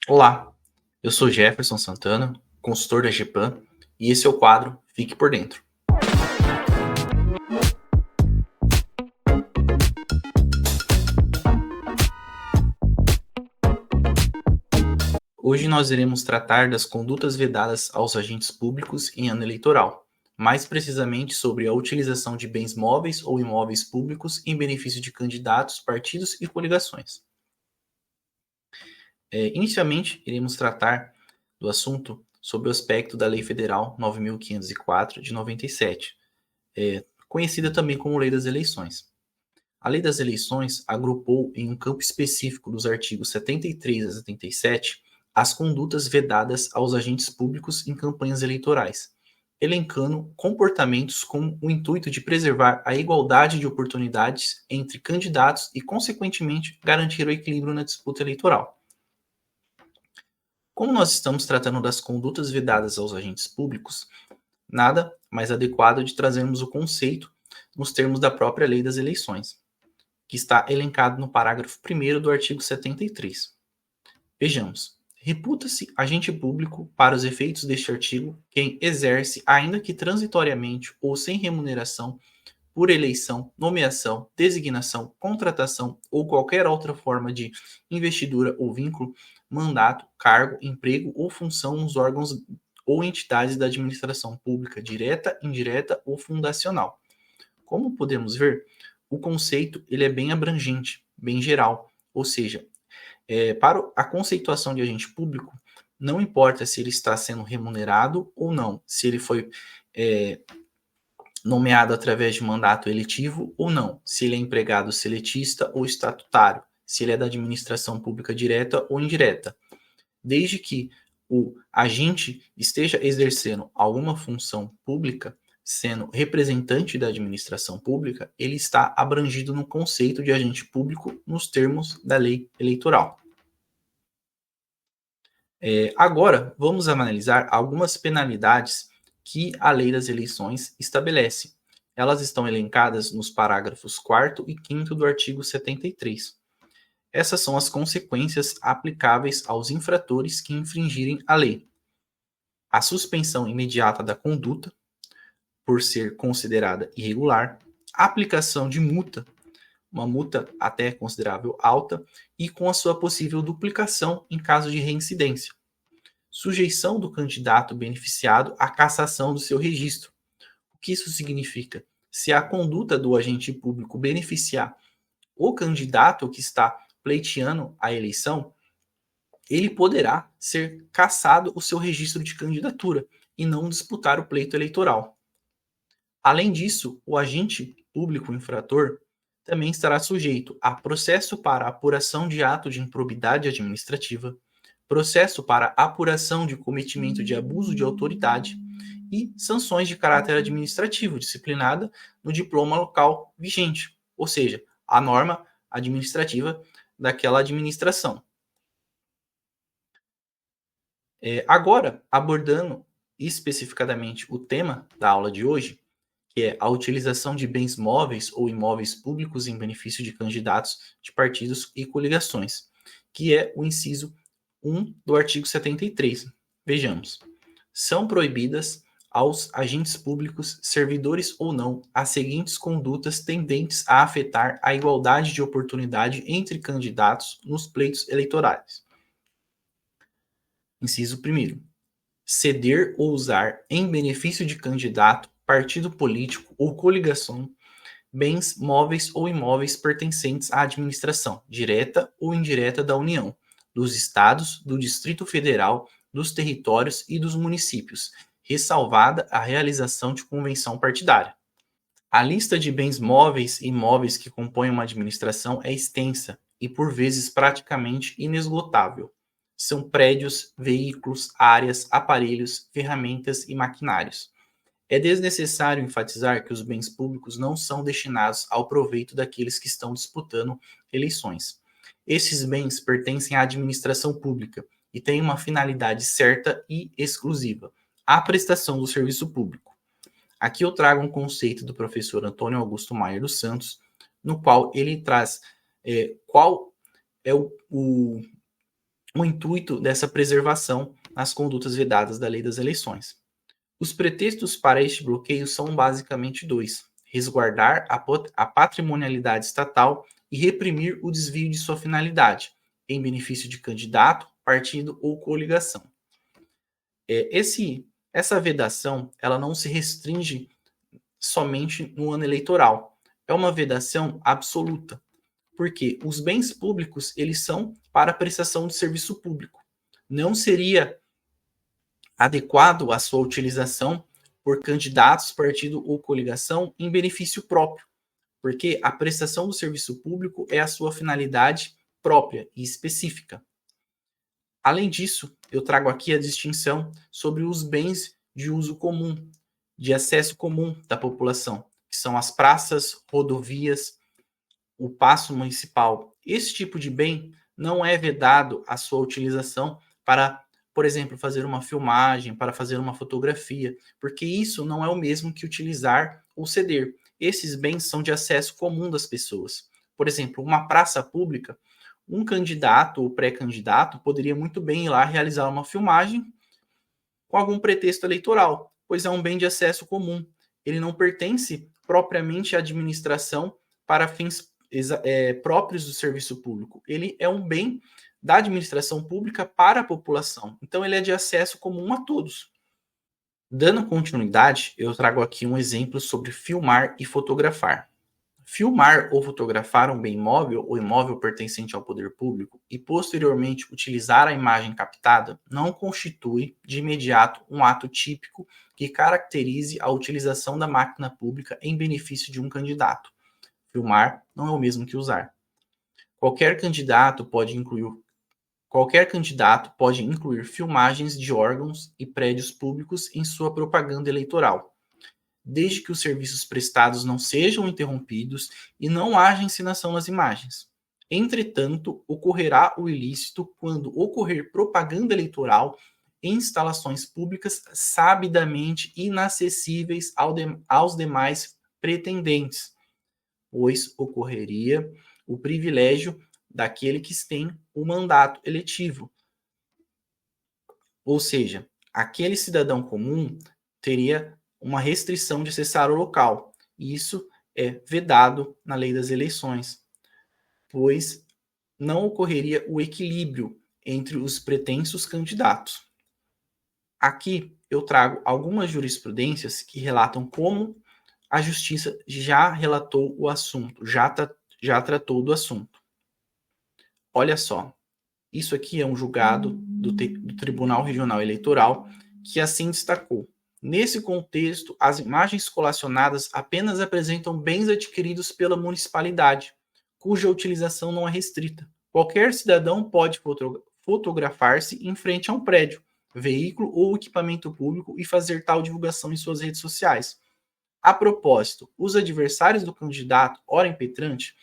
Olá, eu sou Jefferson Santana, consultor da GEPAM, e esse é o quadro Fique por Dentro. Hoje nós iremos tratar das condutas vedadas aos agentes públicos em ano eleitoral, mais precisamente sobre a utilização de bens móveis ou imóveis públicos em benefício de candidatos, partidos e coligações. Inicialmente, iremos tratar do assunto sobre o aspecto da Lei Federal 9.504 de 97, conhecida também como Lei das Eleições. A Lei das Eleições agrupou em um campo específico dos artigos 73 a 77 as condutas vedadas aos agentes públicos em campanhas eleitorais, elencando comportamentos com o intuito de preservar a igualdade de oportunidades entre candidatos e, consequentemente, garantir o equilíbrio na disputa eleitoral. Como nós estamos tratando das condutas vedadas aos agentes públicos, nada mais adequado de trazermos o conceito nos termos da própria Lei das Eleições, que está elencado no parágrafo 1º do artigo 73. Vejamos. Reputa-se agente público, para os efeitos deste artigo, quem exerce, ainda que transitoriamente ou sem remuneração, por eleição, nomeação, designação, contratação ou qualquer outra forma de investidura ou vínculo, mandato, cargo, emprego ou função nos órgãos ou entidades da administração pública direta, indireta ou fundacional. Como podemos ver, o conceito ele é bem abrangente, bem geral, ou seja, para a conceituação de agente público, não importa se ele está sendo remunerado ou não, se ele foi nomeado através de mandato eletivo ou não, se ele é empregado seletista ou estatutário, se ele é da administração pública direta ou indireta, desde que o agente esteja exercendo alguma função pública, sendo representante da administração pública, ele está abrangido no conceito de agente público nos termos da lei eleitoral. Agora, vamos analisar algumas penalidades que a lei das eleições estabelece. Elas estão elencadas nos parágrafos 4º e 5º do artigo 73. Essas são as consequências aplicáveis aos infratores que infringirem a lei. A suspensão imediata da conduta, por ser considerada irregular, a aplicação de multa, uma multa até considerável alta, e com a sua possível duplicação em caso de reincidência. Sujeição do candidato beneficiado à cassação do seu registro. O que isso significa? Se a conduta do agente público beneficiar o candidato que está pleiteando a eleição, ele poderá ser cassado o seu registro de candidatura e não disputar o pleito eleitoral. Além disso, o agente público infrator também estará sujeito a processo para apuração de ato de improbidade administrativa, processo para apuração de cometimento de abuso de autoridade e sanções de caráter administrativo disciplinada no diploma local vigente, ou seja, a norma administrativa daquela administração. Agora, abordando especificadamente o tema da aula de hoje, que é a utilização de bens móveis ou imóveis públicos em benefício de candidatos de partidos e coligações, que é o inciso 1 do artigo 73. Vejamos. São proibidas aos agentes públicos, servidores ou não, as seguintes condutas tendentes a afetar a igualdade de oportunidade entre candidatos nos pleitos eleitorais. Inciso 1º. Ceder ou usar em benefício de candidato, partido político ou coligação bens móveis ou imóveis pertencentes à administração, direta ou indireta da União, dos Estados, do Distrito Federal, dos territórios e dos municípios, ressalvada a realização de convenção partidária. A lista de bens móveis e imóveis que compõem uma administração é extensa e, por vezes, praticamente inesgotável. São prédios, veículos, áreas, aparelhos, ferramentas e maquinários. É desnecessário enfatizar que os bens públicos não são destinados ao proveito daqueles que estão disputando eleições. Esses bens pertencem à administração pública e têm uma finalidade certa e exclusiva: a prestação do serviço público. Aqui eu trago um conceito do professor Antônio Augusto Maier dos Santos, no qual ele traz qual é o o intuito dessa preservação nas condutas vedadas da lei das eleições. Os pretextos para este bloqueio são basicamente dois: resguardar a patrimonialidade estatal e reprimir o desvio de sua finalidade, em benefício de candidato, partido ou coligação. Essa vedação ela não se restringe somente no ano eleitoral. É uma vedação absoluta, porque os bens públicos eles são para prestação de serviço público. Não seria adequado a sua utilização por candidatos, partido ou coligação em benefício próprio, porque a prestação do serviço público é a sua finalidade própria e específica. Além disso, eu trago aqui a distinção sobre os bens de uso comum, de acesso comum da população, que são as praças, rodovias, o paço municipal. Esse tipo de bem não é vedado a sua utilização para, por exemplo, fazer uma filmagem, para fazer uma fotografia, porque isso não é o mesmo que utilizar ou ceder. Esses bens são de acesso comum das pessoas. Por exemplo, uma praça pública, um candidato ou pré-candidato poderia muito bem ir lá realizar uma filmagem com algum pretexto eleitoral, pois é um bem de acesso comum. Ele não pertence propriamente à administração para fins próprios do serviço público. Ele é um bem da administração pública para a população. Então, ele é de acesso comum a todos. Dando continuidade, eu trago aqui um exemplo sobre filmar e fotografar. Filmar ou fotografar um bem móvel ou imóvel pertencente ao poder público e posteriormente utilizar a imagem captada não constitui, de imediato, um ato típico que caracterize a utilização da máquina pública em benefício de um candidato. Filmar não é o mesmo que usar. Qualquer candidato pode incluir filmagens de órgãos e prédios públicos em sua propaganda eleitoral, desde que os serviços prestados não sejam interrompidos e não haja encenação nas imagens. Entretanto, ocorrerá o ilícito quando ocorrer propaganda eleitoral em instalações públicas sabidamente inacessíveis aos demais pretendentes, pois ocorreria o privilégio daquele que tem o mandato eletivo. Ou seja, aquele cidadão comum teria uma restrição de acessar o local. Isso é vedado na lei das eleições, pois não ocorreria o equilíbrio entre os pretensos candidatos. Aqui eu trago algumas jurisprudências que relatam como a justiça já relatou o assunto, já tratou do assunto. Olha só, isso aqui é um julgado do Tribunal Regional Eleitoral que assim destacou: nesse contexto, as imagens colacionadas apenas apresentam bens adquiridos pela municipalidade, cuja utilização não é restrita. Qualquer cidadão pode fotografar-se em frente a um prédio, veículo ou equipamento público e fazer tal divulgação em suas redes sociais. A propósito, os adversários do candidato, ora impetrante,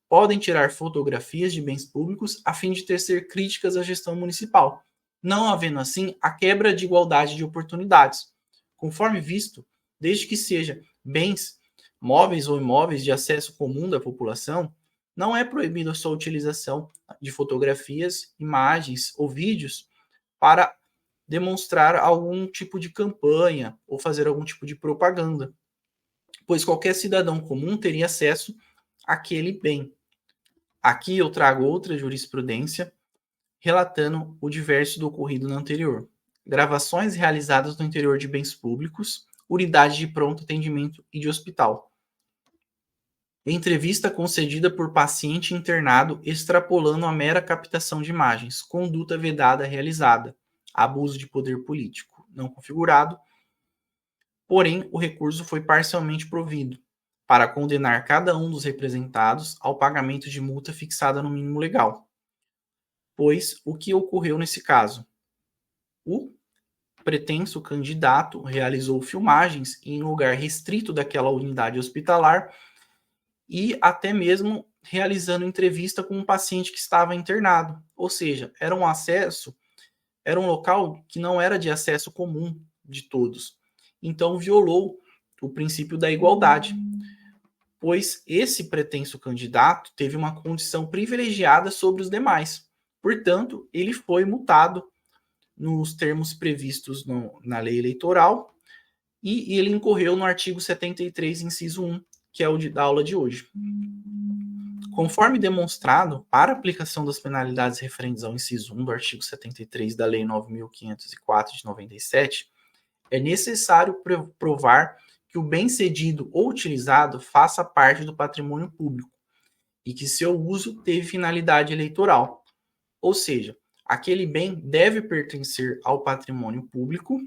podem tirar fotografias de bens públicos a fim de tecer críticas à gestão municipal, não havendo assim a quebra de igualdade de oportunidades. Conforme visto, desde que seja bens móveis ou imóveis de acesso comum da população, não é proibida a sua utilização de fotografias, imagens ou vídeos para demonstrar algum tipo de campanha ou fazer algum tipo de propaganda, pois qualquer cidadão comum teria acesso àquele bem. Aqui eu trago outra jurisprudência relatando o diverso do ocorrido no anterior. Gravações realizadas no interior de bens públicos, unidade de pronto atendimento e de hospital. Entrevista concedida por paciente internado extrapolando a mera captação de imagens, conduta vedada realizada, abuso de poder político não configurado, porém o recurso foi parcialmente provido, para condenar cada um dos representados ao pagamento de multa fixada no mínimo legal. Pois o que ocorreu nesse caso? O pretenso candidato realizou filmagens em lugar restrito daquela unidade hospitalar e até mesmo realizando entrevista com um paciente que estava internado. Ou seja, era um local que não era de acesso comum de todos. Então violou o princípio da igualdade, pois esse pretenso candidato teve uma condição privilegiada sobre os demais, Portanto, ele foi multado nos termos previstos na lei eleitoral e ele incorreu no artigo 73, inciso 1, que é o da aula de hoje. Conforme demonstrado, para aplicação das penalidades referentes ao inciso 1 do artigo 73 da Lei 9.504 de 97, é necessário provar que o bem cedido ou utilizado faça parte do patrimônio público e que seu uso teve finalidade eleitoral. Ou seja, aquele bem deve pertencer ao patrimônio público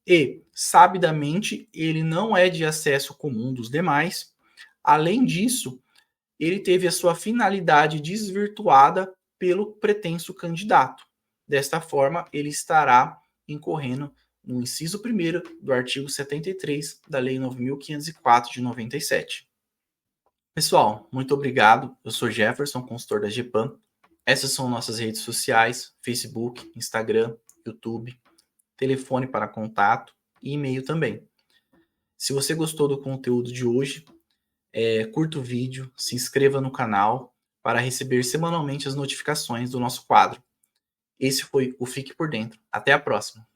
e, sabidamente, ele não é de acesso comum dos demais. Além disso, ele teve a sua finalidade desvirtuada pelo pretenso candidato. Desta forma, ele estará incorrendo no inciso 1º do artigo 73 da Lei 9.504 de 97. Pessoal, muito obrigado. Eu sou Jefferson, consultor da GEPAM. Essas são nossas redes sociais: Facebook, Instagram, YouTube, telefone para contato e e-mail também. Se você gostou do conteúdo de hoje, curta o vídeo, se inscreva no canal para receber semanalmente as notificações do nosso quadro. Esse foi o Fique por Dentro. Até a próxima!